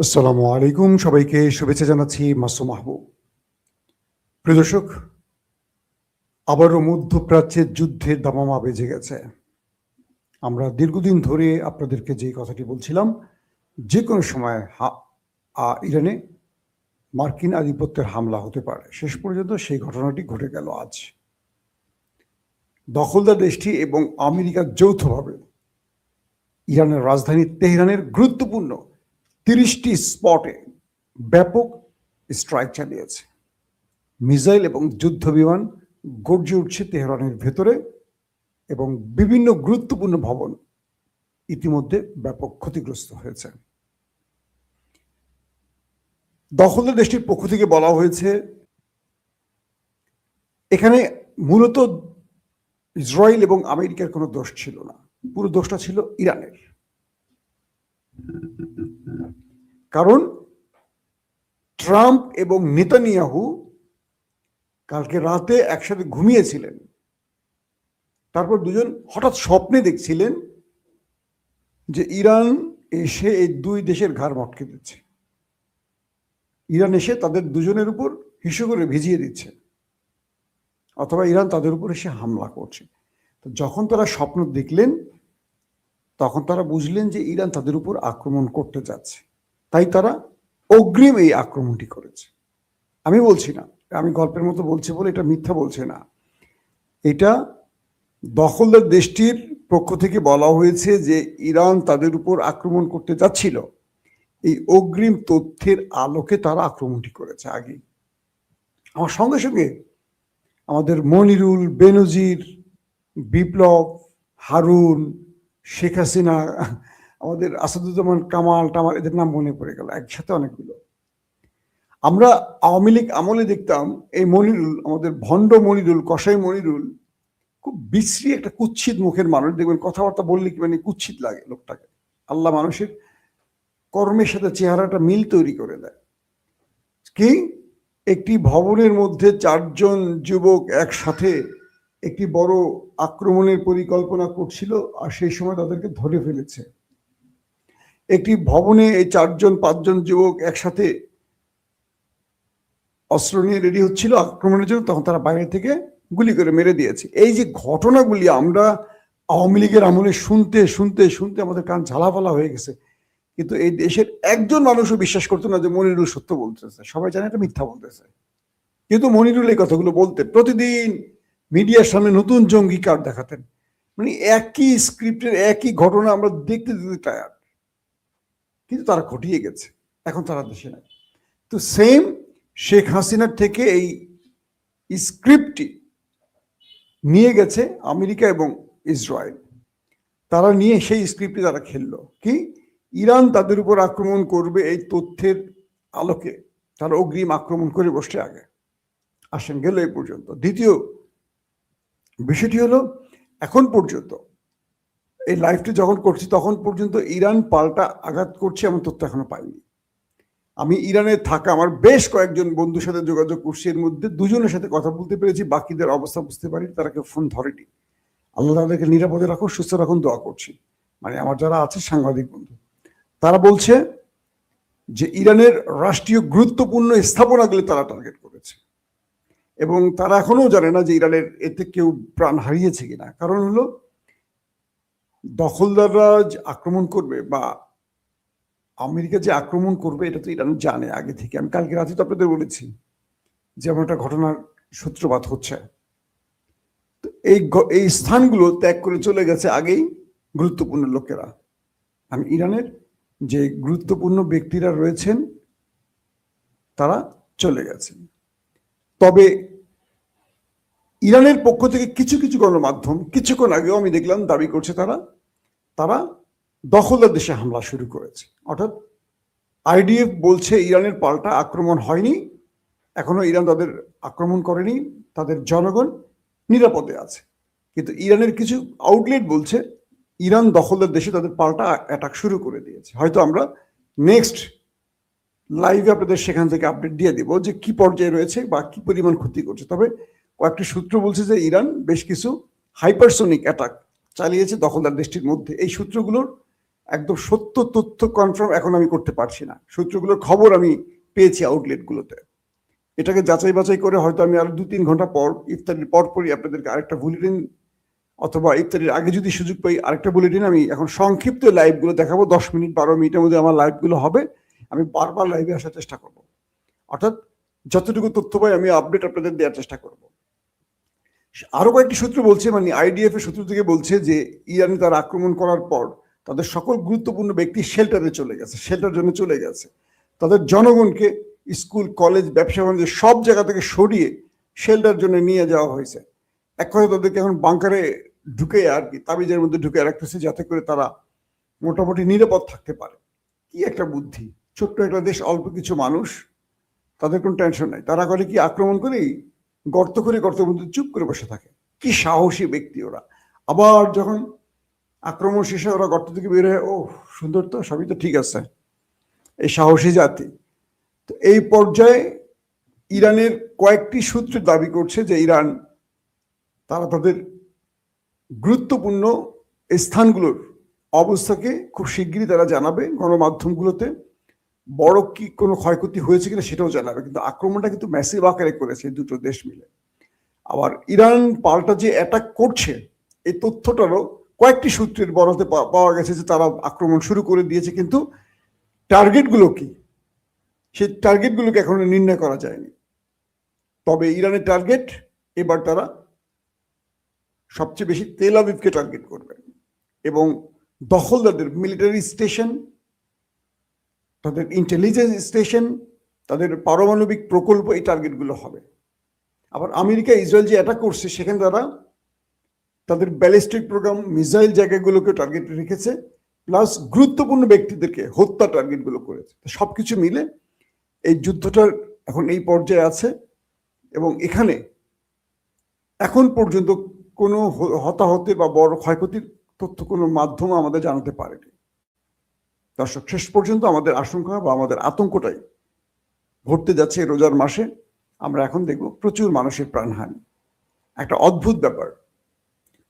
আসসালামু আলাইকুম, সবাইকে শুভেচ্ছা জানাচ্ছি মাসুম মাহবুব। প্রিয় দর্শক, আবারও মধ্যপ্রাচ্যের যুদ্ধের দামামা বেজে গেছে। আমরা দীর্ঘদিন ধরে আপনাদেরকে যে কথাটি বলছিলাম, যে কোনো সময় ইরানে মার্কিন আধিপত্যের হামলা হতে পারে। শেষ পর্যন্ত সেই ঘটনাটি ঘটে গেল আজ। দখলদার দেশটি এবং আমেরিকা যৌথভাবে ইরানের রাজধানী তেহরানের গুরুত্বপূর্ণ 30টি স্পটে ব্যাপক স্ট্রাইক চালিয়েছে। মিসাইল এবং যুদ্ধ বিমান গর্জে উঠছে তেহরানের ভেতরে এবং বিভিন্ন গুরুত্বপূর্ণ ভবন ইতিমধ্যে ব্যাপক ক্ষতিগ্রস্ত হয়েছে। দখলদার দেশটির পক্ষ থেকে বলা হয়েছে এখানে মূলত ইসরায়েল এবং আমেরিকার কোনো দোষ ছিল না, পুরো দোষটা ছিল ইরানের। কারণ ট্রাম্প এবং নেতানিয়াহু কালকে রাতে একসাথে ঘুমিয়েছিলেন, তারপর দুজন হঠাৎ স্বপ্নে দেখছিলেন যে ইরান এসে এই দুই দেশের ঘাড় মটকে দিচ্ছে, ইরান এসে তাদের দুজনের উপর হিসু করে ভিজিয়ে দিচ্ছে, অথবা ইরান তাদের উপর এসে হামলা করছে। তো যখন তারা স্বপ্ন দেখলেন তখন তারা বুঝলেন যে ইরান তাদের উপর আক্রমণ করতে যাচ্ছে, তাই তারা অগ্রিম এই আক্রমণটি করেছে। আমি বলছি না, আমি গল্পের মতো বলছি বলে এটা মিথ্যা বলছে না, এটা দখলদার দেশটির পক্ষ থেকে বলা হয়েছে যে ইরান তাদের উপর আক্রমণ করতে যাচ্ছিল, এই অগ্রিম তথ্যের আলোকে তারা আক্রমণটি করেছে আগে। আমার সঙ্গে সঙ্গে আমাদের মনিরুল, বেনজির, বিপ্লব, হারুন, শেখ হাসিনা, আমাদের আসাদুজ্জামান কামাল টামাল, এদের নাম মনে পড়ে গেল একসাথে অনেকগুলো। আমরা আওয়ামী লীগ আমলে দেখতাম এই মনিরুল, আমাদের ভণ্ড মনিরুল, কসাই মনিরুল, খুব বিশ্রী একটা কুৎসিত মুখের মানুষ। দেখবেন কথাবার্তা বললে কি মানে কুৎসিত লাগে লোকটাকে। আল্লাহ মানুষের কর্মের সাথে চেহারাটা মিল তৈরি করে দেয়। কি একটি ভবনের মধ্যে 4 জন যুবক একসাথে একটি বড় আক্রমণের পরিকল্পনা করছিল, আর সেই সময় তাদেরকে ধরে ফেলেছে। একটি ভবনে এই 4 জন 5 জন যুবক একসাথে অস্ত্র নিয়ে রেডি হচ্ছিল আক্রমণের জন্য, তখন তারা বাইরে থেকে গুলি করে মেরে দিয়েছে। এই যে ঘটনাগুলি আমরা আওয়ামী লীগের আমলে শুনতে শুনতে শুনতে আমাদের কান ঝালাপালা হয়ে গেছে, কিন্তু এই দেশের একজন মানুষও বিশ্বাস করতো না যে মনিরুল সত্য বলতেছে। সবাই জানে এটা মিথ্যা বলতেছে, কিন্তু মনিরুল এই কথাগুলো বলতেন, প্রতিদিন মিডিয়ার সামনে নতুন জঙ্গি কার্ড দেখাতেন। মানে একই স্ক্রিপ্টের একই ঘটনা আমরা দেখতে দেখতে টায়ার্ড, কিন্তু তারা ঘটিয়ে গেছে, এখন তারা দেশে নাই। তো সেম শেখ হাসিনার থেকে এই স্ক্রিপ্টটি নিয়ে গেছে আমেরিকা এবং ইসরায়েল। তারা নিয়ে সেই স্ক্রিপ্টটি তারা খেললো, কি ইরান তাদের উপর আক্রমণ করবে এই তথ্যের আলোকে তারা অগ্রিম আক্রমণ করে বসছে আগে। আসেন, গেল এই পর্যন্ত। দ্বিতীয় বিষয়টি হলো, এখন পর্যন্ত এই লাইভটি যখন করছি তখন পর্যন্ত ইরান পাল্টা আঘাত করছে এমন তথ্য এখনো পাইনি। আমি ইরানে থাকা আমার বেশ কয়েকজন বন্ধুর সাথে যোগাযোগ করছি, এর মধ্যে 2 জনের সাথে কথা বলতে পেরেছি, বাকিদের অবস্থা বুঝতে পারি, তারা কেউ ফোন ধরেনি। আল্লাহ তাদেরকে নিরাপদে রাখুন, সুস্থ রাখুন, দোয়া করছি। মানে আমার যারা আছে সাংবাদিক বন্ধু, তারা বলছে যে ইরানের রাষ্ট্রীয় গুরুত্বপূর্ণ স্থাপনাগুলি তারা টার্গেট করেছে, এবং তারা এখনো জানে না যে ইরানের এতে কেউ প্রাণ হারিয়েছে কিনা। কারণ হলো দখলদাররা যে আক্রমণ করবে বা আমেরিকা যে আক্রমণ করবে এটা তো ইরান জানে আগে থেকে। আমি কালকে রাতে তো আপনাদের বলেছি যেমন একটা ঘটনার সূত্রপাত হচ্ছে। তো এই স্থানগুলো ত্যাগ করে চলে গেছে আগেই গুরুত্বপূর্ণ লোকেরা। আমি ইরানের যে গুরুত্বপূর্ণ ব্যক্তিরা রয়েছেন তারা চলে গেছেন। তবে ইরানের পক্ষ থেকে কিছু কিছু গণমাধ্যম কিছুক্ষণ আগেও আমি দেখলাম দাবি করছে তারা দখলদার দেশে হামলা শুরু করেছে। অর্থাৎ আইডিএফ বলছে ইরানের পাল্টা আক্রমণ হয়নি, এখনো ইরান তাদের আক্রমণ করেনি, তাদের জনগণ নিরাপদে আছে। কিন্তু ইরানের কিছু আউটলেট বলছে ইরান দখলদার দেশে তাদের পাল্টা অ্যাটাক শুরু করে দিয়েছে। হয়তো আমরা নেক্সট লাইভে আপনাদের সেখান থেকে আপডেট দিয়ে দিব যে কি পর্যায়ে রয়েছে বা কি পরিমাণ ক্ষতি করছে। তবে কয়েকটি সূত্র বলছে যে ইরান বেশ কিছু হাইপারসোনিক অ্যাটাক চালিয়েছে দখলদার দেশটির মধ্যে। এই সূত্রগুলোর একদম সত্য তথ্য কনফার্ম এখন আমি করতে পারছি না, সূত্রগুলোর খবর আমি পেয়েছি আউটলেটগুলোতে। এটাকে যাচাই বাছাই করে হয়তো আমি আরো 2-3 ঘন্টা পর, ইফতারির পরপরই আপনাদেরকে আরেকটা বুলেটিন, অথবা ইফতারির আগে যদি সুযোগ পাই আরেকটা বুলেটিন, আমি এখন সংক্ষিপ্ত লাইভগুলো দেখাবো। 10 মিনিট 12 মিনিটের মধ্যে আমার লাইভগুলো হবে। আমি বারবার লাইভে আসার চেষ্টা করব, অর্থাৎ যতটুকু তথ্য পাই আমি আপডেট আপনাদের দেওয়ার চেষ্টা করব। আরো কয়েকটি সূত্র বলছে, মানে আইডিএফ এর সূত্র থেকে বলছে যে ইরানে তারা আক্রমণ করার পর তাদের সকল গুরুত্বপূর্ণ ব্যক্তি শেল্টারে চলে গেছে, শেল্টার জন্য চলে গেছে। তাদের জনগণকে স্কুল, কলেজ, ব্যবসা বাণিজ্য সব জায়গা থেকে সরিয়ে শেল্টার জন্য নিয়ে যাওয়া হয়েছে। এক কথা তাদেরকে এখন বাংকারে ঢুকে আর কি তাবিজের মধ্যে ঢুকে রাখতেছে, যাতে করে তারা মোটামুটি নিরাপদ থাকতে পারে। কি একটা বুদ্ধি! ছোট্ট একটা দেশ, অল্প কিছু মানুষ, তাদের কোনো টেনশন নাই। তারা করে কি, আক্রমণ করেই গর্ত করে গর্তের মধ্যে চুপ করে বসে থাকে। কি সাহসী ব্যক্তি ওরা! আবার যখন আক্রমণ শেষে ওরা গর্ত থেকে বের হয়ে, ও সুন্দর, তো সবই তো ঠিক আছে। এই সাহসী জাতি। তো এই পর্যায়ে ইরানের কয়েকটি সূত্র দাবি করছে যে ইরান তারা তাদের গুরুত্বপূর্ণ স্থানগুলোর অবস্থাকে খুব শিগগিরই তারা জানাবে গণমাধ্যমগুলোতে। বড় কি কোনো ক্ষয়ক্ষতি হয়েছে কিনা সেটাও জানাবে, কিন্তু আক্রমণটা কিন্তু ম্যাসিভ আকারে করেছে দুটো দেশ মিলে। আবার ইরান পাল্টা যে অ্যাটাক করছে, এই তথ্যটারও কয়েকটি সূত্রের বরাতে পাওয়া গেছে যে তারা আক্রমণ শুরু করে দিয়েছে, কিন্তু টার্গেটগুলো কি, সেই টার্গেটগুলোকে এখনো নির্ণয় করা যায়নি। তবে ইরানের টার্গেট এবার তারা সবচেয়ে বেশি তেল আবিবকে টার্গেট করবে, এবং দখলদারদের মিলিটারি স্টেশন, তাদের ইন্টেলিজেন্স স্টেশন, তাদের পারমাণবিক প্রকল্প, এই টার্গেটগুলো হবে। আবার আমেরিকা ইসরায়েল যে অ্যাটাক করছে সেখানে তারা তাদের ব্যালিস্টিক প্রোগ্রাম, মিসাইল জায়গাগুলোকে টার্গেট রেখেছে, প্লাস গুরুত্বপূর্ণ ব্যক্তিদেরকে হত্যা টার্গেটগুলো করেছে। সবকিছু মিলে এই যুদ্ধটার এখন এই পর্যায়ে আছে, এবং এখানে এখন পর্যন্ত কোনো হতাহতের বা বড় ক্ষয়ক্ষতির তথ্য কোনো মাধ্যম আমাদের জানাতে পারেনি। দর্শক, শেষ পর্যন্ত আমাদের আশঙ্কা বা আমাদের আতঙ্কটাই ঘটতে যাচ্ছে রোজার মাসে। আমরা এখন দেখব প্রচুর মানুষের প্রাণহানি। একটা অদ্ভুত ব্যাপার,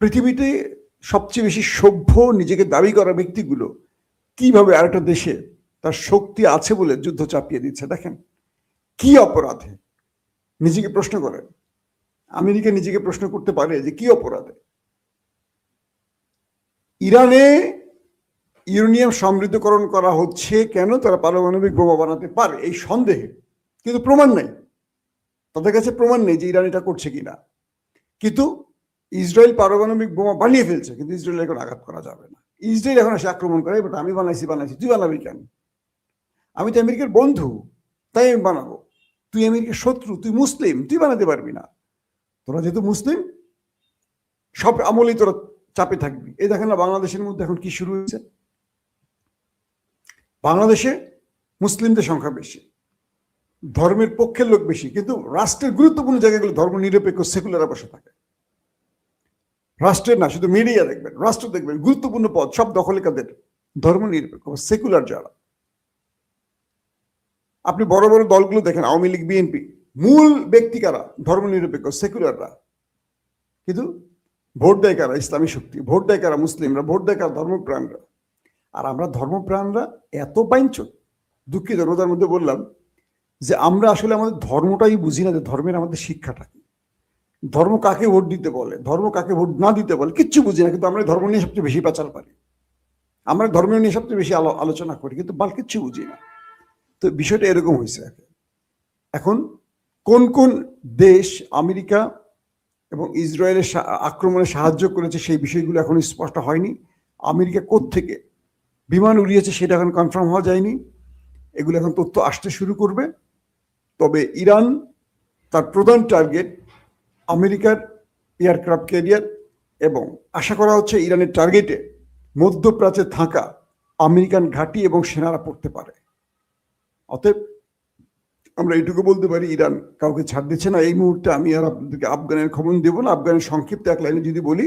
পৃথিবীতে সবচেয়ে বেশি সভ্য নিজেকে দাবি করা ব্যক্তিগুলো কিভাবে আরেকটা দেশে তার শক্তি আছে বলে যুদ্ধ চাপিয়ে দিচ্ছে। দেখেন কি অপরাধে, নিজেকে প্রশ্ন করেন। আমেরিকা নিজেকে প্রশ্ন করতে পারে যে কি অপরাধে ইরানে ইউরেনিয়াম সমৃদ্ধকরণ করা হচ্ছে, কেন তারা পারমাণবিক বোমা বানাতে পারে এই সন্দেহে, কিন্তু প্রমাণ নেই, তাদের কাছে প্রমাণ নেই যে ইরান এটা করছে কিনা। কিন্তু ইসরায়েল পারমাণবিক বোমা বানিয়ে ফেলছে, কিন্তু ইসরায়েল এখন আঘাত করা যাবে না। ইসরায়েল এখন আসে আক্রমণ করে, বাট আমি বানাইছি, তুই বানাবি কেন? আমি তো আমেরিকার বন্ধু, তাই আমি বানাবো। তুই আমেরিকার শত্রু, তুই মুসলিম, তুই বানাতে পারবি না। তোরা যেহেতু মুসলিম, সব আমলেই তোরা চাপে থাকবি। এই দেখেন না বাংলাদেশের মধ্যে এখন কি শুরু হয়েছে। বাংলাদেশে মুসলিমদের সংখ্যা বেশি, ধর্মের পক্ষের লোক বেশি, কিন্তু রাষ্ট্রের গুরুত্বপূর্ণ জায়গাগুলো ধর্ম নিরপেক্ষ সেকুলাররা বসে থাকে। রাষ্ট্রের না, শুধু মিডিয়া দেখবেন, রাষ্ট্র দেখবেন, গুরুত্বপূর্ণ পদ সব দখলে কাদের? ধর্ম নিরপেক্ষ সেকুলার যারা। আপনি বড় বড় দলগুলো দেখেন, আওয়ামী লীগ, বিএনপি, মূল ব্যক্তি কারা? ধর্ম নিরপেক্ষ সেকুলাররা। কিন্তু ভোট দেয় কারা? ইসলামী শক্তি। ভোট দেয় কারা? মুসলিমরা। ভোট দেয় কারা? ধর্মপ্রাণরা। আর আমরা ধর্মপ্রাণরা এত বাইঞ্চুক, দুঃখিত রোজার মধ্যে বললাম যে আমরা আসলে আমাদের ধর্মটাই বুঝি না, যে ধর্মের আমাদের শিক্ষাটা কি, ধর্ম কাকে ভোট দিতে বলে, ধর্ম কাকে ভোট না দিতে বলে, কিচ্ছু বুঝি না। কিন্তু আমরা ধর্ম নিয়ে সবচেয়ে বেশি পাচার পারি, আমরা ধর্ম নিয়ে সবচেয়ে বেশি আলোচনা করি, কিন্তু বাল কিচ্ছু বুঝি না। তো বিষয়টা এরকম হয়েছে। এখন কোন কোন দেশ আমেরিকা এবং ইসরায়েলের আক্রমণে সাহায্য করেছে সেই বিষয়গুলো এখন স্পষ্ট হয়নি। আমেরিকা কোত্থেকে বিমান উড়িয়েছে সেটা এখন কনফার্ম হওয়া যায়নি। এগুলো এখন তথ্য আসতে শুরু করবে। তবে ইরান তার প্রধান টার্গেট আমেরিকার এয়ারক্রাফট ক্যারিয়ার, এবং আশা করা হচ্ছে ইরানের টার্গেটে মধ্যপ্রাচ্যে থাকা আমেরিকান ঘাঁটি এবং সেনারা পড়তে পারে। অতএব আমরা এইটুকু বলতে পারি, ইরান কাউকে ছাড় দিচ্ছে না এই মুহূর্তে। আমি আর আপনাদেরকে আফগানের খবর দেবো না। আফগানের সংক্ষিপ্ত এক লাইনে যদি বলি,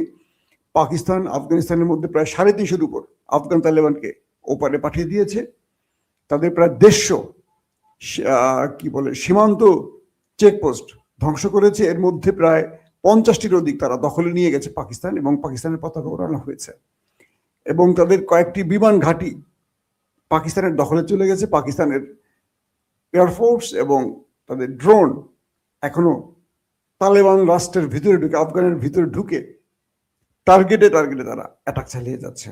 পাকিস্তান আফগানিস্তানের মধ্যে প্রায় 350-এর উপর আফগান তালেবানকে ওপারে পাঠিয়ে দিয়েছে। তাদের প্রায় 150 কি বলে সীমান্ত চেকপোস্ট ধ্বংস করেছে। এর মধ্যে প্রায় 50টির অধিক তারা দখলে নিয়ে গেছে পাকিস্তান, এবং পাকিস্তানের পতাকা ওড়ানো হয়েছে। এবং তাদের কয়েকটি বিমান ঘাঁটি পাকিস্তানের দখলে চলে গেছে। পাকিস্তানের এয়ারফোর্স এবং তাদের ড্রোন এখনো তালেবান রাষ্ট্রের ভিতরে ঢুকে, আফগানের ভিতরে ঢুকে টার্গেটে তারা অ্যাটাক চালিয়ে যাচ্ছে।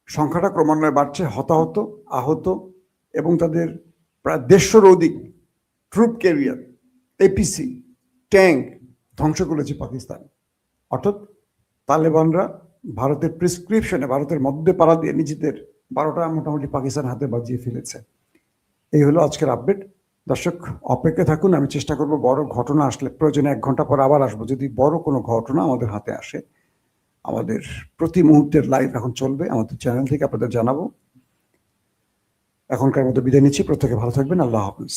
সংখ্যাটা ক্রমান্বয়ে বাড়ছে, হতাহত, আহত এবং তাদের প্রায় 150 অধিক ট্রুপ ক্যারিয়ার, এপিসি, ট্যাঙ্ক ধ্বংস করেছে পাকিস্তান। অর্থাৎ তালেবানরা ভারতের প্রেসক্রিপশনে, ভারতের মধ্যে পাড়া দিয়ে নিজেদের 12টা মোটামুটি পাকিস্তান হাতে বাজিয়ে ফেলেছে। এই হলো আজকের আপডেট। দর্শক অপেক্ষা থাকুন, আমি চেষ্টা করব বড় ঘটনা আসলে প্রয়োজনে 1 ঘন্টা পর আবার আসবো। যদি বড় কোনো ঘটনা আমাদের হাতে আসে, আমাদের প্রতি মুহূর্তের লাইভ এখন চলবে আমাদের চ্যানেল থেকে, আপনাদের জানাবো। এখনকার মতো বিদায় নিচ্ছি, প্রত্যেকে ভালো থাকবেন, আল্লাহ হাফিজ।